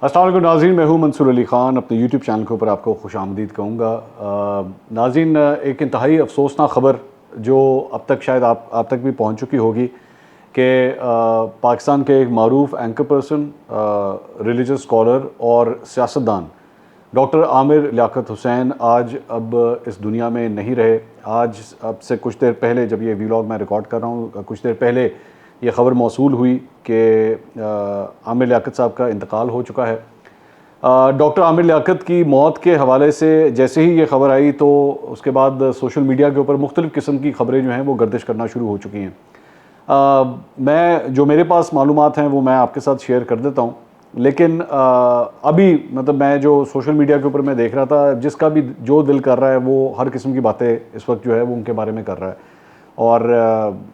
अस्सलाम वालेकुम नाज़रीन, मैं हूं मंसूर अली ख़ान। अपने यूट्यूब चैनल के ऊपर आपको खुशामदीद कहूँगा। नाज़रीन, एक इंतहाई अफसोसनाक ख़बर जो अब तक शायद आप तक भी पहुंच चुकी होगी कि पाकिस्तान के एक मारूफ एंकर पर्सन, रिलीजियस स्कॉलर और सियासतदान डॉक्टर आमिर लियाकत हुसैन आज अब इस दुनिया में नहीं रहे। आज अब से कुछ देर पहले, जब ये व्लॉग मैं रिकॉर्ड कर रहा हूँ, कुछ देर पहले ये ख़बर मौसूल हुई कि आमिर लियाकत साहब का इंतकाल हो चुका है। डॉक्टर आमिर लियाकत की मौत के हवाले से जैसे ही ये ख़बर आई तो उसके बाद सोशल मीडिया के ऊपर मुख्तलिफ़ किस्म की ख़बरें जो हैं वो गर्दिश करना शुरू हो चुकी हैं। मैं जो मेरे पास मालूमात हैं वो मैं आपके साथ शेयर कर देता हूँ, लेकिन अभी मतलब मैं जो सोशल मीडिया के ऊपर मैं देख रहा था, जिसका भी जो दिल कर रहा है वो हर किस्म की बातें इस वक्त जो है वो उनके बारे में कर रहा है। और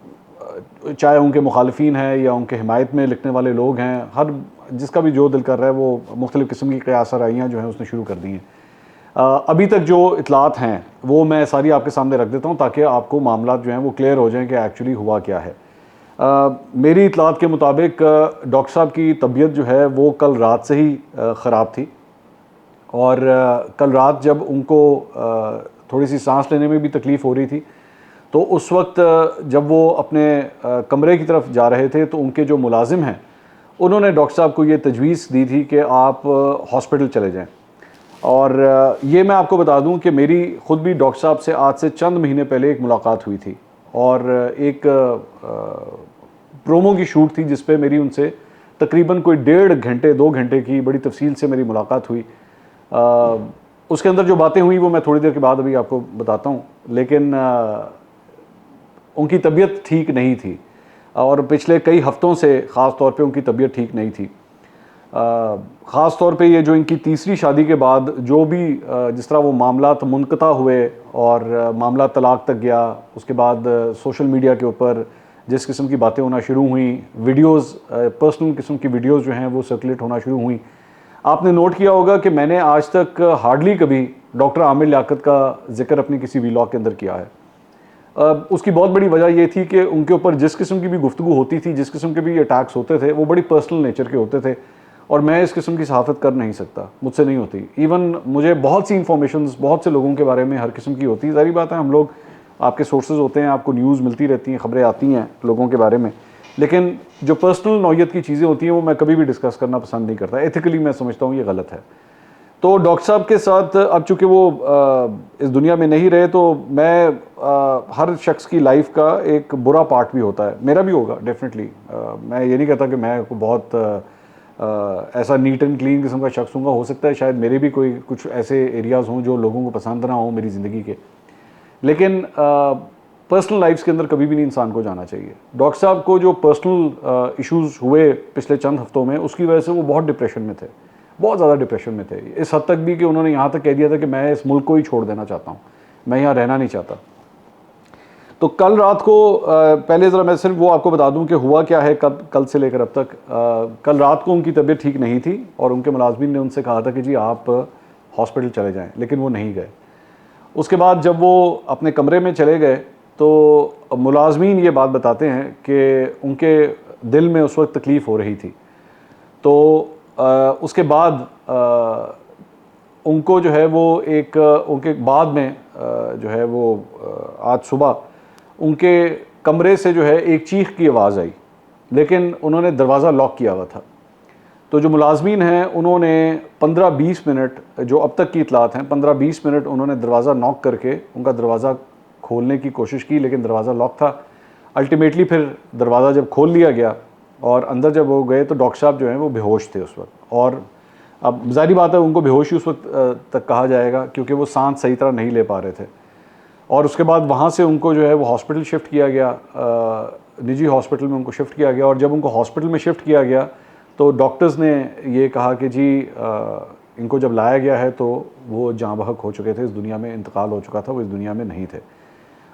चाहे उनके मुखालफीन हैं या उनके हिमायत में लिखने वाले लोग हैं, हर जिसका भी जो दिल कर रहा है वो मुख्तलिफ़ किस्म की क़यास आराइयाँ जो हैं उसने शुरू कर दी हैं। अभी तक जो इतलात हैं वो मैं सारी आपके सामने रख देता हूँ ताकि आपको मामला जो हैं वो क्लियर हो जाएँ कि एक्चुअली हुआ क्या है। मेरी इतलात के मुताबिक डॉक्टर साहब की तबीयत जो है वो कल रात से ही ख़राब थी। और कल रात जब उनको थोड़ी सी सांस लेने में भी तकलीफ़ हो रही थी, तो उस वक्त जब वो अपने कमरे की तरफ जा रहे थे तो उनके जो मुलाजिम हैं उन्होंने डॉक्टर साहब को ये तजवीज़ दी थी कि आप हॉस्पिटल चले जाएं। और ये मैं आपको बता दूं कि मेरी ख़ुद भी डॉक्टर साहब से आज से चंद महीने पहले एक मुलाकात हुई थी और एक प्रोमो की शूट थी जिस पे मेरी उनसे तकरीबन कोई 1.5 घंटे 2 घंटे की बड़ी तफसील से मेरी मुलाकात हुई। उसके अंदर जो बातें हुई वो मैं थोड़ी देर के बाद अभी आपको बताता हूँ, लेकिन उनकी तबीयत ठीक नहीं थी और पिछले कई हफ़्तों से ख़ास तौर पे उनकी तबीयत ठीक नहीं थी। ख़ास तौर पे ये जो इनकी तीसरी शादी के बाद जो भी जिस तरह वो मामलात मुनक़ता हुए और मामला तलाक़ तक गया, उसके बाद सोशल मीडिया के ऊपर जिस किस्म की बातें होना शुरू हुई, वीडियोज़ पर्सनल किस्म की वीडियोज़ जो हैं वो सर्कुलेट होना शुरू हुई। आपने नोट किया होगा कि मैंने आज तक हार्डली कभी डॉक्टर आमिर लियाकत का ज़िक्र अपनी किसी व्लॉग के अंदर किया है। उसकी बहुत बड़ी वजह ये थी कि उनके ऊपर जिस किस्म की भी गुफ्तगू होती थी, जिस किस्म के भी अटैक्स होते थे, वो बड़ी पर्सनल नेचर के होते थे और मैं इस किस्म की सहाफ़त कर नहीं सकता, मुझसे नहीं होती। इवन मुझे बहुत सी इन्फॉर्मेशंस बहुत से लोगों के बारे में हर किस्म की होती है। ज़ाहिर बात है, हम लोग आपके सोर्सेज होते हैं, आपको न्यूज़ मिलती रहती हैं, ख़बरें आती हैं लोगों के बारे में, लेकिन जो पर्सनल नौयत की चीज़ें होती हैं वो मैं कभी भी डिस्कस करना पसंद नहीं करता। एथिकली मैं समझता हूँ ये गलत है। तो डॉक्टर साहब के साथ अब चूँकि वो इस दुनिया में नहीं रहे तो मैं हर शख्स की लाइफ का एक बुरा पार्ट भी होता है, मेरा भी होगा डेफिनेटली। मैं ये नहीं कहता कि मैं बहुत ऐसा नीट एंड क्लीन किस्म का शख्स हूँ। हो सकता है शायद मेरे भी कोई कुछ ऐसे एरियाज़ हों जो लोगों को पसंद ना हो मेरी ज़िंदगी के, लेकिन पर्सनल लाइफ्स के अंदर कभी भी नहीं इंसान को जाना चाहिए। डॉक्टर साहब को जो पर्सनल इश्यूज़ हुए पिछले चंद हफ्तों में, उसकी वजह से वो बहुत डिप्रेशन में थे, बहुत ज़्यादा डिप्रेशन में थे। इस हद तक भी कि उन्होंने यहाँ तक कह दिया था कि मैं इस मुल्क को ही छोड़ देना चाहता हूँ, मैं यहाँ रहना नहीं चाहता। तो कल रात को पहले ज़रा मैं सिर्फ वो आपको बता दूं कि हुआ क्या है कल से लेकर अब तक। कल रात को उनकी तबीयत ठीक नहीं थी और उनके मुलाजमीन ने उनसे कहा था कि जी आप हॉस्पिटल चले जाएं, लेकिन वो नहीं गए। उसके बाद जब वो अपने कमरे में चले गए तो मुलाजमीन ये बात बताते हैं कि उनके दिल में उस वक्त तकलीफ़ हो रही थी। तो उसके बाद उनको जो है वो एक उनके बाद में जो है वो आज सुबह उनके कमरे से जो है एक चीख की आवाज़ आई, लेकिन उन्होंने दरवाज़ा लॉक किया हुआ था। तो जो मुलाजमीन हैं उन्होंने 15-20 मिनट, जो अब तक की इतलात हैं, 15-20 मिनट उन्होंने दरवाज़ा नॉक करके उनका दरवाज़ा खोलने की कोशिश की, लेकिन दरवाज़ा लॉक था। अल्टीमेटली फिर दरवाज़ा जब खोल लिया गया और अंदर जब वो गए तो डॉक्टर साहब जो हैं वो बेहोश थे उस वक्त। और अब ज़ाहिर बात है उनको बेहोश ही उस वक्त तक कहा जाएगा क्योंकि वो सांस सही तरह नहीं ले पा रहे थे। और उसके बाद वहाँ से उनको जो है वो हॉस्पिटल शिफ्ट किया गया, निजी हॉस्पिटल में उनको शिफ्ट किया गया। और जब उनको हॉस्पिटल में शिफ्ट किया गया तो डॉक्टर्स ने ये कहा कि जी इनको जब लाया गया है तो वो जाँ बहक हो चुके थे, इस दुनिया में इंतकाल हो चुका था, वो इस दुनिया में नहीं थे।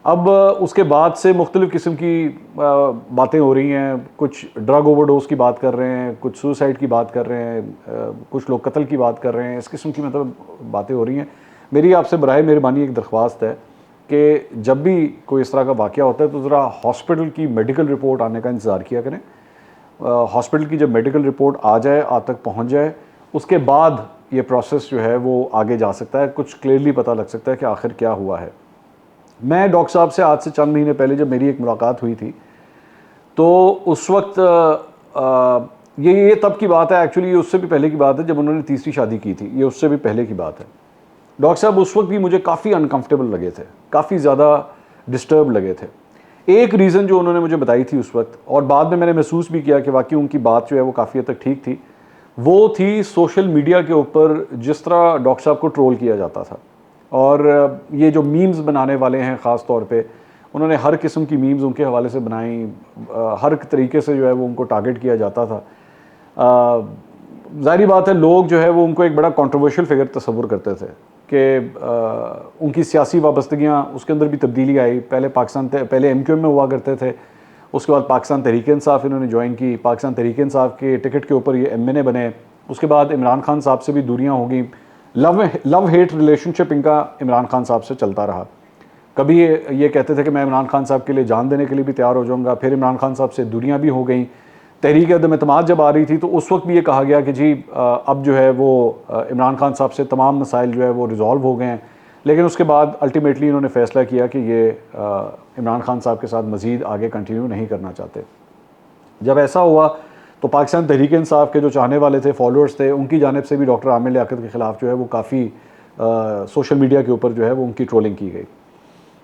अब उसके बाद से मुख्तलिफ़ किस्म की बातें हो रही हैं, कुछ ड्रग ओवरडोज की बात कर रहे हैं, कुछ सुसाइड की बात कर रहे हैं, कुछ लोग कत्ल की बात कर रहे हैं, इस किस्म की मतलब बातें हो रही हैं। मेरी आपसे बराए मेहरबानी एक दरख्वास्त है कि जब भी कोई इस तरह का वाक़या होता है तो ज़रा हॉस्पिटल की मेडिकल रिपोर्ट आने का इंतज़ार किया करें। हॉस्पिटल की जब मेडिकल रिपोर्ट आ जाए, आप तक पहुँच जाए, उसके बाद ये प्रोसेस जो है वो आगे जा सकता है, कुछ क्लियरली पता लग सकता है कि आखिर क्या हुआ है। मैं डॉक्टर साहब से आज से चंद महीने पहले जब मेरी एक मुलाकात हुई थी, तो उस वक्त ये तब की बात है, एक्चुअली ये उससे भी पहले की बात है, जब उन्होंने तीसरी शादी की थी, ये उससे भी पहले की बात है। डॉक्टर साहब उस वक्त भी मुझे काफ़ी अनकंफर्टेबल लगे थे, काफ़ी ज़्यादा डिस्टर्ब लगे थे। एक रीज़न जो उन्होंने मुझे बताई थी उस वक्त, और बाद में मैंने महसूस भी किया कि वाकई उनकी बात जो है वो काफ़ी हद तक ठीक थी, वो थी सोशल मीडिया के ऊपर जिस तरह डॉक्टर साहब को ट्रोल किया जाता था। और ये जो मीम्स बनाने वाले हैं ख़ास तौर पे, उन्होंने हर किस्म की मीम्स उनके हवाले से बनाई, हर तरीके से जो है वो उनको टारगेट किया जाता था। ज़ाहिर बात है, लोग जो है वो उनको एक बड़ा कंट्रोवर्शियल फिगर तस्वुर करते थे कि उनकी सियासी वाबस्तगियाँ, उसके अंदर भी तब्दीली आई। पहले एमक्यूएम में हुआ करते थे, उसके बाद पाकिस्तान तहरीक-ए-इंसाफ इन्होंने ज्वाइन की, पाकिस्तान तहरीक-ए-इंसाफ के टिकट के ऊपर ये एमएनए बने। उसके बाद इमरान खान साहब से भी दूरियां हो गई। लव हेट रिलेशनशिप इनका इमरान खान साहब से चलता रहा। कभी ये कहते थे कि मैं इमरान खान साहब के लिए जान देने के लिए भी तैयार हो जाऊंगा, फिर इमरान खान साहब से दूरियां भी हो गई। तहरीक अदम एतमाद जब आ रही थी तो उस वक्त भी ये कहा गया कि जी अब जो है वो इमरान खान साहब से तमाम मसाइल जो है वो रिजॉल्व हो गए हैं। लेकिन उसके बाद अल्टीमेटली इन्होंने फ़ैसला किया कि ये इमरान खान साहब के साथ मज़ीद आगे कंटिन्यू नहीं करना चाहते। जब ऐसा हुआ तो पाकिस्तान तहरीक इंसाफ के जो चाहने वाले थे, फॉलोअर्स थे, उनकी जानिब से भी डॉक्टर आमिर लियाकत के ख़िलाफ़ जो है वो काफ़ी सोशल मीडिया के ऊपर जो है वो उनकी ट्रोलिंग की गई।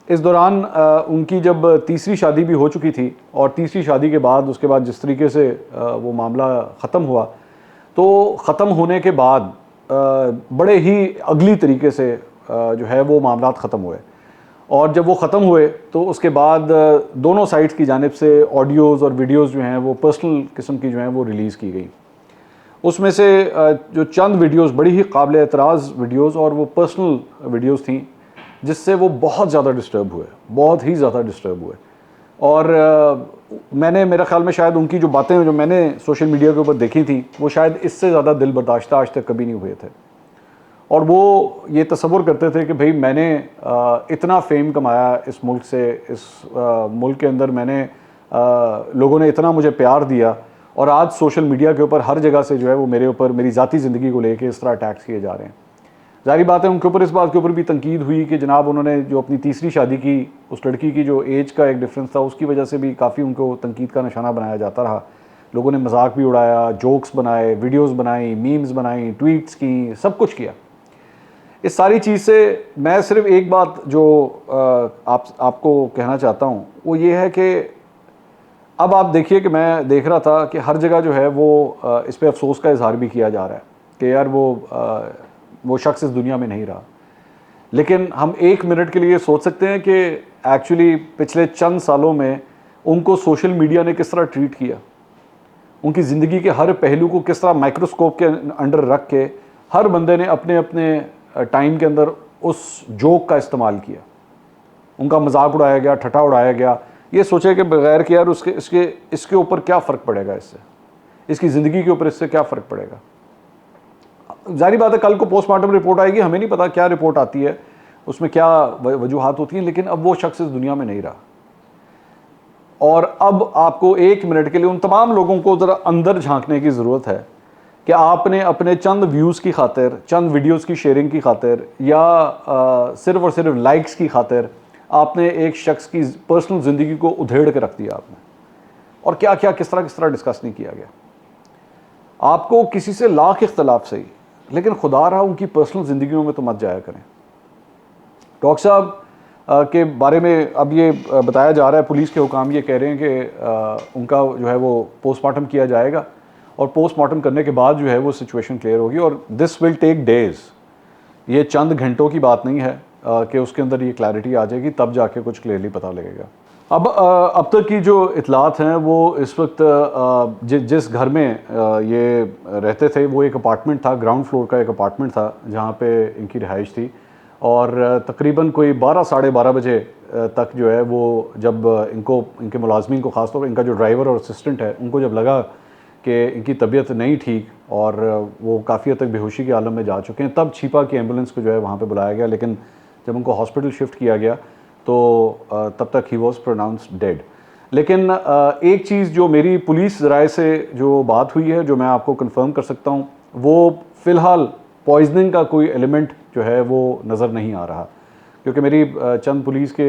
इस दौरान उनकी जब तीसरी शादी भी हो चुकी थी, और तीसरी शादी के बाद उसके बाद जिस तरीके से वो मामला ख़त्म हुआ, तो ख़त्म होने के बाद बड़े ही अगली तरीके से जो है वो मामला ख़त्म हुए। और जब वो ख़त्म हुए तो उसके बाद दोनों साइड्स की जानिब से ऑडियोज़ और वीडियोज़ जो हैं वो पर्सनल किस्म की जो हैं वो रिलीज़ की गई। उसमें से जो चंद वीडियोज़ बड़ी ही काबिल एतराज़ वीडियोज़ और वो पर्सनल वीडियोज़ थी, जिससे वो बहुत ज़्यादा डिस्टर्ब हुए, बहुत ही ज़्यादा डिस्टर्ब हुए। और मेरा ख्याल में शायद उनकी जो बातें जो मैंने सोशल मीडिया के ऊपर देखी थी, वो शायद इससे ज़्यादा दिल बर्दाश्ता आज तक कभी नहीं हुए थे। और वो ये तसव्वुर करते थे कि भाई मैंने इतना फ़ेम कमाया इस मुल्क से, इस मुल्क के अंदर मैंने लोगों ने इतना मुझे प्यार दिया, और आज सोशल मीडिया के ऊपर हर जगह से जो है वो मेरे ऊपर मेरी ज़ाती ज़िंदगी को लेके इस तरह अटैक्स किए जा रहे हैं। ज़ाहिर बात है उनके ऊपर इस बात के ऊपर भी तनकीद हुई कि जनाब उन्होंने जो अपनी तीसरी शादी की, उस लड़की की जो एज का एक डिफरेंस था, उसकी वजह से भी काफ़ी उनको तनकीद का निशाना बनाया जाता रहा। लोगों ने मजाक भी उड़ाया, जोक्स बनाए, वीडियोज़ बनाई, मीम्स बनाई, ट्वीट्स की, सब कुछ किया। इस सारी चीज़ से मैं सिर्फ एक बात जो आपको कहना चाहता हूँ वो ये है कि अब आप देखिए कि मैं देख रहा था कि हर जगह जो है वो इस पे अफसोस का इजहार भी किया जा रहा है कि यार वो शख्स इस दुनिया में नहीं रहा। लेकिन हम एक मिनट के लिए सोच सकते हैं कि एक्चुअली पिछले चंद सालों में उनको सोशल मीडिया ने किस तरह ट्रीट किया, उनकी ज़िंदगी के हर पहलू को किस तरह माइक्रोस्कोप के अंडर रख के हर बंदे ने अपने अपने टाइम के अंदर उस जोक का इस्तेमाल किया, उनका मजाक उड़ाया गया, ठट्ठा उड़ाया गया। ये सोचे कि बगैर कि यार इसके ऊपर क्या फ़र्क पड़ेगा, इससे इसकी ज़िंदगी के ऊपर इससे क्या फ़र्क पड़ेगा। जारी बात है कल को पोस्टमार्टम रिपोर्ट आएगी, हमें नहीं पता क्या रिपोर्ट आती है, उसमें क्या वजूहात होती हैं, लेकिन अब वो शख्स इस दुनिया में नहीं रहा। और अब आपको एक मिनट के लिए उन तमाम लोगों को ज़रा अंदर झांकने की ज़रूरत है कि आपने अपने चंद व्यूज़ की खातिर, चंद वीडियोज़ की शेयरिंग की खातिर, या सिर्फ़ और सिर्फ लाइक्स की खातिर आपने एक शख्स की पर्सनल ज़िंदगी को उधेड़ के रख दिया आपने। और क्या क्या किस तरह डिस्कस नहीं किया गया। आपको किसी से लाख इख्तलाफ सही, लेकिन खुदा रहा उनकी पर्सनल ज़िंदगियों में तो मत जाया करें। डॉक्टर साहब के बारे में अब ये बताया जा रहा है, पुलिस के हुकाम ये कह रहे हैं कि उनका जो है वो पोस्टमार्टम किया जाएगा, और पोस्टमार्टम करने के बाद जो है वो सिचुएशन क्लियर होगी, और दिस विल टेक डेज़। ये चंद घंटों की बात नहीं है कि उसके अंदर ये क्लैरिटी आ जाएगी, तब जाके कुछ क्लियरली पता लगेगा। अब तक की जो इतलात हैं वो इस वक्त जिस घर में ये रहते थे वो एक अपार्टमेंट था, ग्राउंड फ्लोर का एक अपार्टमेंट था जहाँ पे इनकी रिहाइश थी। और तकरीबन कोई 12 साढ़े 12 बजे तक जो है वो जब इनके मुलाजमीन को, ख़ासतौर पर इनका जो ड्राइवर और असिस्टेंट है, उनको जब लगा कि इनकी तबीयत नहीं ठीक और वो काफ़ी हद तक बेहोशी के आलम में जा चुके हैं, तब छिपा की एम्बुलेंस को जो है वहाँ पे बुलाया गया। लेकिन जब उनको हॉस्पिटल शिफ्ट किया गया तो तब तक ही वॉज प्रोनाउंस्ड डेड। लेकिन एक चीज़ जो मेरी पुलिस ज़राए से जो बात हुई है, जो मैं आपको कंफर्म कर सकता हूँ, वो फ़िलहाल पॉइजनिंग का कोई एलिमेंट जो है वो नज़र नहीं आ रहा, क्योंकि मेरी चंद पुलिस के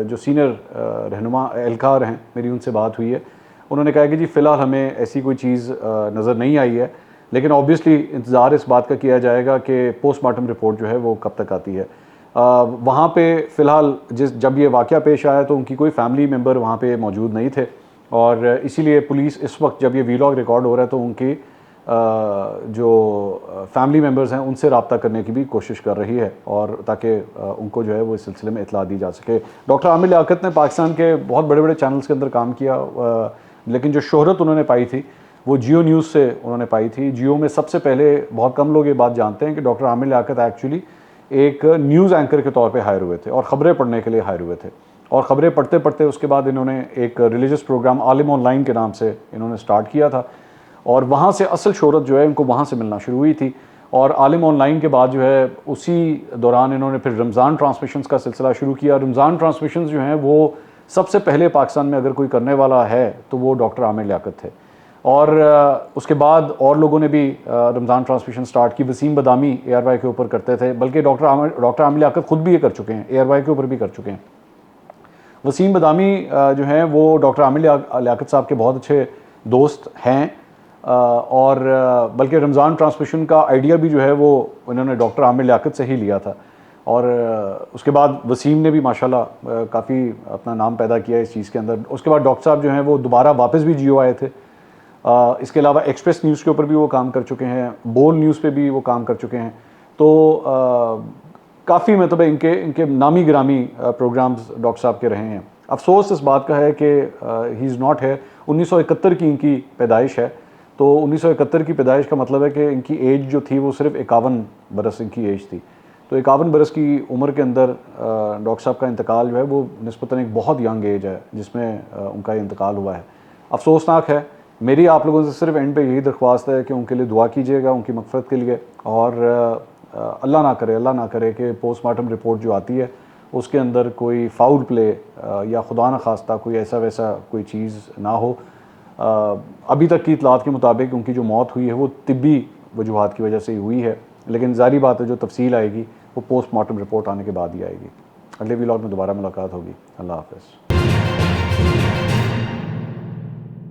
जो सीनियर रहनुमा एहलकार हैं, मेरी उनसे बात हुई है। उन्होंने कहा कि जी फ़िलहाल हमें ऐसी कोई चीज़ नज़र नहीं आई है, लेकिन ऑब्वियसली इंतज़ार इस बात का किया जाएगा कि पोस्टमार्टम रिपोर्ट जो है वो कब तक आती है। वहाँ पे फ़िलहाल जब ये वाक़या पेश आया तो उनकी कोई फैमिली मेम्बर वहाँ पे मौजूद नहीं थे, और इसीलिए पुलिस इस वक्त जब ये वीलॉग रिकॉर्ड हो रहा है तो उनकी जो फैमिली मेम्बर्स हैं उनसे रब्ता करने की भी कोशिश कर रही है, और ताकि उनको जो है वो इस सिलसिले में इतला दी जा सके। डॉक्टर आमिर लियाकत ने पाकिस्तान के बहुत बड़े बड़े चैनल्स के अंदर काम किया, लेकिन जो शोहरत उन्होंने पाई थी वो जियो न्यूज़ से उन्होंने पाई थी। जियो में सबसे पहले, बहुत कम लोग ये बात जानते हैं कि डॉक्टर आमिर लियाकत एक्चुअली एक न्यूज़ एंकर के तौर पे हायर हुए थे और ख़बरें पढ़ने के लिए हायर हुए थे, और ख़बरें पढ़ते पढ़ते उसके बाद इन्होंने एक रिलीजियस प्रोग्राम आलिम ऑनलाइन के नाम से इन्होंने स्टार्ट किया था, और वहाँ से असल शोहरत जो है इनको वहाँ से मिलना शुरू हुई थी। और आलिम ऑनलाइन के बाद जो है उसी दौरान इन्होंने फिर रमज़ान ट्रांसमिशंस का सिलसिला शुरू किया। रमज़ान ट्रांसमिशंस जो हैं वो सबसे पहले पाकिस्तान में अगर कोई करने वाला है तो वो डॉक्टर आमिर लियाकत थे, और उसके बाद और लोगों ने भी रमज़ान ट्रांसमिशन स्टार्ट की। वसीम बदामी ARY के ऊपर करते थे, बल्कि डॉक्टर आमिर लियाकत ख़ुद भी ये कर चुके हैं, ARY के ऊपर भी कर चुके हैं। वसीम बदामी जो हैं वो डॉक्टर आमिर लियाकत साहब के बहुत अच्छे दोस्त हैं, और बल्कि रमज़ान ट्रांसमिशन का आइडिया भी जो है वो इन्होंने डॉक्टर आमिर लियाकत से ही लिया था, और उसके बाद वसीम ने भी माशाल्लाह काफ़ी अपना नाम पैदा किया इस चीज़ के अंदर। उसके बाद डॉक्टर साहब जो हैं वो दोबारा वापस भी जियो आए थे। इसके अलावा एक्सप्रेस न्यूज़ के ऊपर भी वो काम कर चुके हैं, बोल न्यूज़ पे भी वो काम कर चुके हैं। तो काफ़ी मतलब इनके नामी गिरामी प्रोग्राम्स डॉक्टर साहब के रहे हैं। अफसोस इस बात का है कि ही इज़ नॉट है। 1971 की इनकी पैदाइश है, तो 1971 की पैदाइश का मतलब है कि इनकी एज जो थी वो सिर्फ 51 बरस इनकी एज थी। तो 51 बरस की उम्र के अंदर डॉक्टर साहब का इंतकाल जो है वो निस्बतन एक बहुत यंग एज है जिसमें उनका इंतकाल हुआ है। अफसोसनाक है। मेरी आप लोगों से सिर्फ एंड पे यही दरख्वास्त है कि उनके लिए दुआ कीजिएगा, उनकी मग़फ़िरत के लिए, और अल्लाह ना करे कि पोस्टमार्टम रिपोर्ट जो आती है उसके अंदर कोई फाउल प्ले या खुदा न खास्ता कोई ऐसा वैसा कोई चीज़ ना हो। अभी तक की इतलात के मुताबिक उनकी जो मौत हुई है वो तिब्बी वजूहात की वजह से ही हुई है, लेकिन ज़ाहिर बात है जो तफसील आएगी वो पोस्टमार्टम रिपोर्ट आने के बाद ही आएगी। अगले व्लॉग में दोबारा मुलाकात होगी। अल्लाह हाफ़िज़।